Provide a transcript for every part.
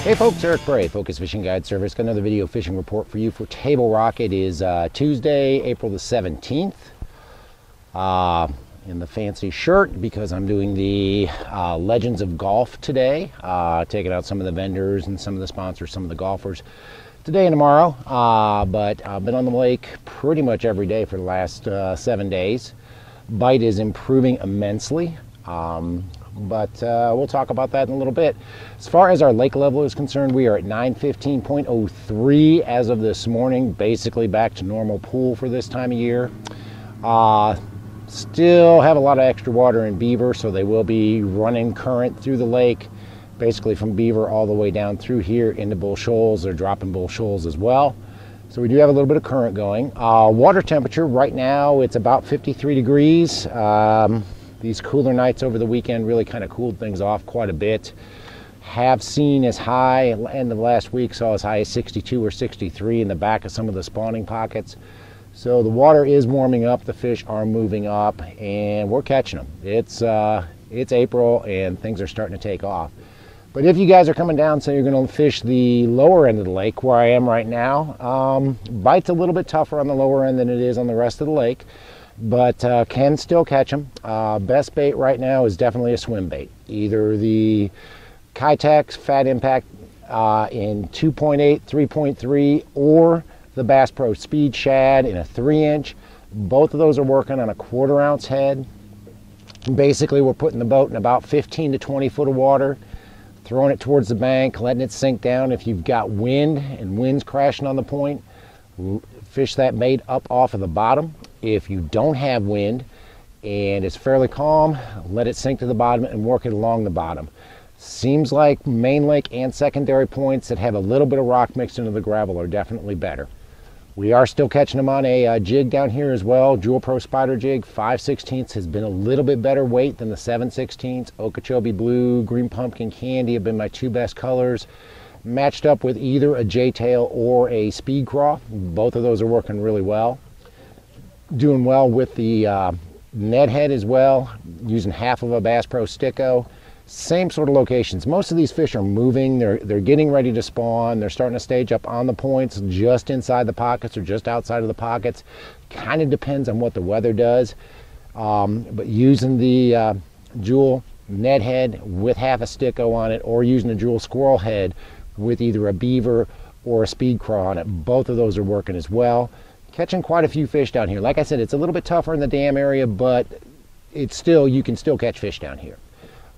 Hey folks, Eric Bray, Focus Fishing Guide Service. Got another video fishing report for you for Table Rock. It is Tuesday, April the 17th. In the fancy shirt because I'm doing the Legends of Golf today. Taking out some of the vendors and some of the sponsors, some of the golfers today and tomorrow. But I've been on the lake pretty much every day for the last 7 days. Bite is improving immensely. But we'll talk about that in a little bit. As far as our lake level is concerned, we are at 915.03 as of this morning, basically back to normal pool for this time of year. Still have a lot of extra water in Beaver, so they will be running current through the lake, basically from Beaver all the way down through here into Bull Shoals. They're dropping Bull Shoals as well. So we do have a little bit of current going. Water temperature right now, it's about 53 degrees. These cooler nights over the weekend really kind of cooled things off quite a bit. Have seen as high, end of last week, saw as high as 62 or 63 in the back of some of the spawning pockets. So the water is warming up, the fish are moving up, and we're catching them. It's April and things are starting to take off. But if you guys are coming down, so you're going to fish the lower end of the lake where I am right now, bite's a little bit tougher on the lower end than it is on the rest of the lake. But can still catch them. Best bait right now is definitely a swim bait. Either the Kitex Fat Impact in 2.8, 3.3, or the Bass Pro Speed Shad in a 3-inch. Both of those are working on a 1/4 ounce head. Basically, we're putting the boat in about 15 to 20 foot of water, throwing it towards the bank, letting it sink down. If you've got wind and wind's crashing on the point, fish that bait up off of the bottom. If you don't have wind and it's fairly calm, let it sink to the bottom and work it along the bottom. Seems like main lake and secondary points that have a little bit of rock mixed into the gravel are definitely better. We are still catching them on a jig down here as well. Jewel Pro Spider jig, 5/16 has been a little bit better weight than the 7/16. Okeechobee Blue, Green Pumpkin Candy have been my two best colors. Matched up with either a J-tail or a Speed Craw. Both of those are working really well. Doing well with the Ned head as well, using half of a Bass Pro Sticko. Same sort of locations. Most of these fish are moving. They're getting ready to spawn. They're starting to stage up on the points, just inside the pockets or just outside of the pockets. Kind of depends on what the weather does. But using the Jewel Ned head with half a Sticko on it, or using a Jewel Squirrel head with either a Beaver or a Speed Craw on it, both of those are working as well. Catching quite a few fish down here. Like I said, it's a little bit tougher in the dam area, but it's still, you can still catch fish down here.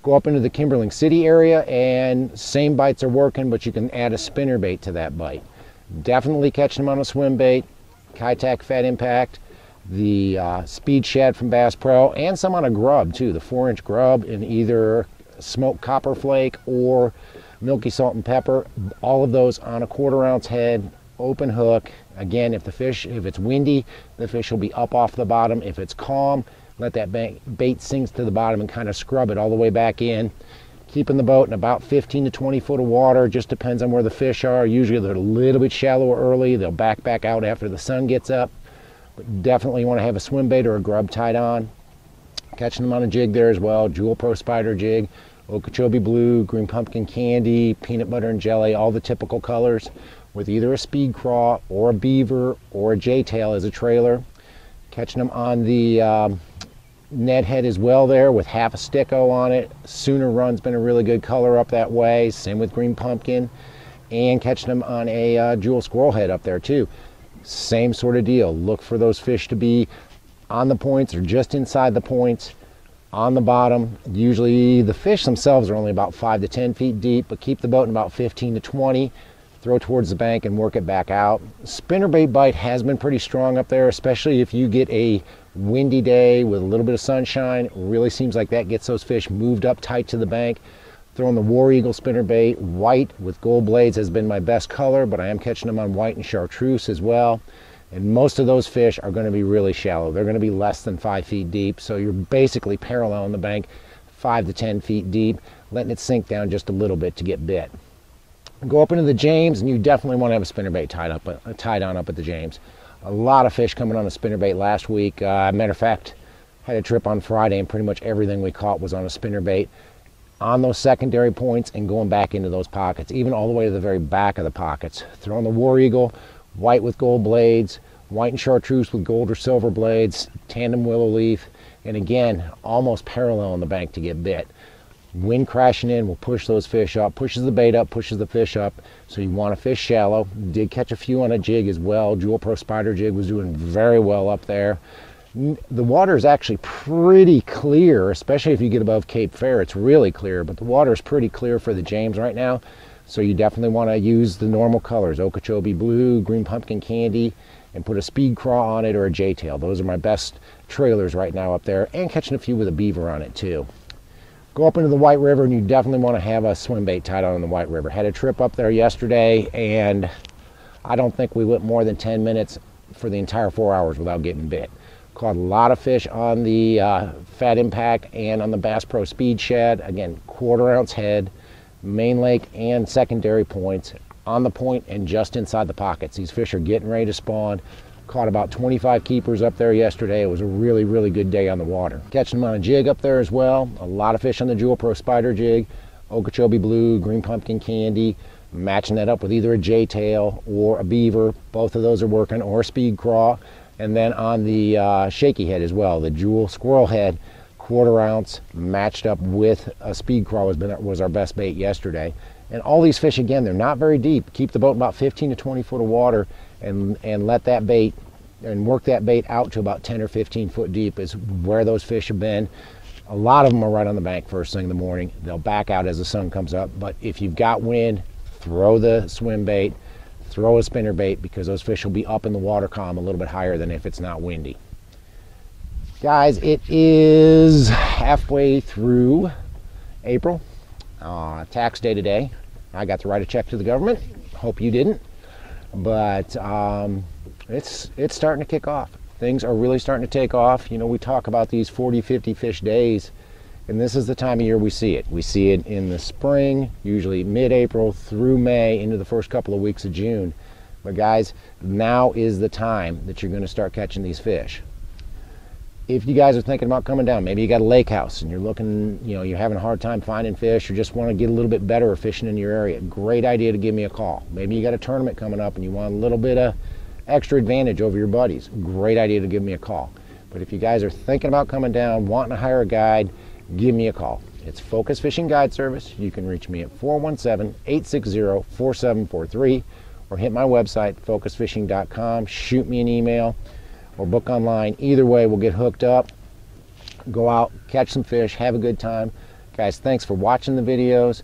Go up into the Kimberling City area and same bites are working, but you can add a spinner bait to that bite. Definitely catching them on a swim bait, Kitex Fat Impact, the Speed Shad from Bass Pro, and some on a grub too, the 4-inch grub in either smoked copper flake or milky salt and pepper. All of those on a 1/4 ounce head, open hook. Again, if it's windy, the fish will be up off the bottom. If it's calm, let that bait sink to the bottom and kind of scrub it all the way back in. Keeping the boat in about 15 to 20 foot of water, just depends on where the fish are. Usually they're a little bit shallower early. They'll back out after the sun gets up. But definitely you want to have a swim bait or a grub tied on. Catching them on a jig there as well. Jewel Pro Spider jig, Okeechobee Blue, Green Pumpkin Candy, Peanut Butter and Jelly, all the typical colors, with either a Speed Craw or a Beaver or a J-tail as a trailer. Catching them on the Ned head as well there with half a Sticko on it. Sooner Run's been a really good color up that way. Same with Green Pumpkin. And catching them on a Jewel Squirrel head up there too. Same sort of deal. Look for those fish to be on the points or just inside the points, on the bottom. Usually the fish themselves are only about 5 to 10 feet deep, but keep the boat in about 15 to 20. Throw towards the bank and work it back out. Spinnerbait bite has been pretty strong up there, especially if you get a windy day with a little bit of sunshine. It really seems like that gets those fish moved up tight to the bank. Throwing the War Eagle spinnerbait, white with gold blades has been my best color, but I am catching them on white and chartreuse as well. And most of those fish are going to be really shallow. They're going to be less than 5 feet deep, so you're basically paralleling the bank 5 to 10 feet deep, letting it sink down just a little bit to get bit. Go up into the James, and you definitely want to have a spinnerbait tied on up at the James. A lot of fish coming on a spinnerbait last week. Matter of fact, had a trip on Friday, and pretty much everything we caught was on a spinnerbait. on those secondary points and going back into those pockets, even all the way to the very back of the pockets. Throwing the War Eagle, white with gold blades, white and chartreuse with gold or silver blades, tandem willow leaf, and again, almost parallel on the bank to get bit. Wind crashing in will push those fish up, pushes the bait up, pushes the fish up, so you want to fish shallow. Did catch a few on a jig as well. Jewel Pro Spider jig was doing very well up there. The water is actually pretty clear, especially if you get above Cape Fair. It's really clear, but the water is pretty clear for the James right now, so you definitely want to use the normal colors, Okeechobee blue, green pumpkin candy, and put a speed craw on it or a J-tail. Those are my best trailers right now up there, and catching a few with a beaver on it too. Go up into the White River, and you definitely want to have a swim bait tied on in the White River. Had a trip up there yesterday, and I don't think we went more than 10 minutes for the entire 4 hours without getting bit. Caught a lot of fish on the Fat Impact and on the Bass Pro Speed Shad. Again, 1/4 ounce head, main lake and secondary points, on the point and just inside the pockets. These fish are getting ready to spawn. Caught about 25 keepers up there yesterday. It was a really, really good day on the water. Catching them on a jig up there as well. A lot of fish on the Jewel Pro Spider jig, Okeechobee blue, green pumpkin candy, matching that up with either a J-tail or a beaver. Both of those are working, or a speed craw. And then on the shaky head as well, the Jewel squirrel head, 1/4 ounce, matched up with a speed craw was our best bait yesterday. And all these fish, again, they're not very deep. Keep the boat about 15 to 20 foot of water, and let that bait and work that bait out to about 10 or 15 foot deep is where those fish have been. A lot of them are right on the bank first thing in the morning. They'll back out as the sun comes up, but if you've got wind, throw the swim bait, throw a spinner bait, because those fish will be up in the water column a little bit higher than if it's not windy. Guys, it is halfway through April. Tax day today. I got to write a check to the government. Hope you didn't. But it's starting to kick off. Things are really starting to take off. You know, we talk about these 40, 50 fish days, and this is the time of year we see it. We see it in the spring, usually mid-April through May into the first couple of weeks of June. But guys, now is the time that you're going to start catching these fish. If you guys are thinking about coming down, maybe you got a lake house and you're looking, you know, you're having a hard time finding fish, or just want to get a little bit better at fishing in your area, great idea to give me a call. Maybe you got a tournament coming up and you want a little bit of extra advantage over your buddies, great idea to give me a call. But if you guys are thinking about coming down, wanting to hire a guide, give me a call. It's Focus Fishing Guide Service. You can reach me at 417-860-4743, or hit my website, focusfishing.com, shoot me an email, or book online. Either way, we'll get hooked up, go out, catch some fish, have a good time. Guys, thanks for watching the videos.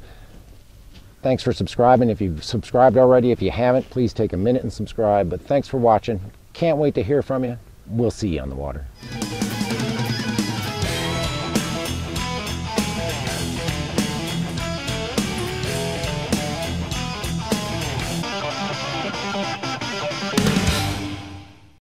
Thanks for subscribing. If you've subscribed already, if you haven't, please take a minute and subscribe. But thanks for watching. Can't wait to hear from you. We'll see you on the water.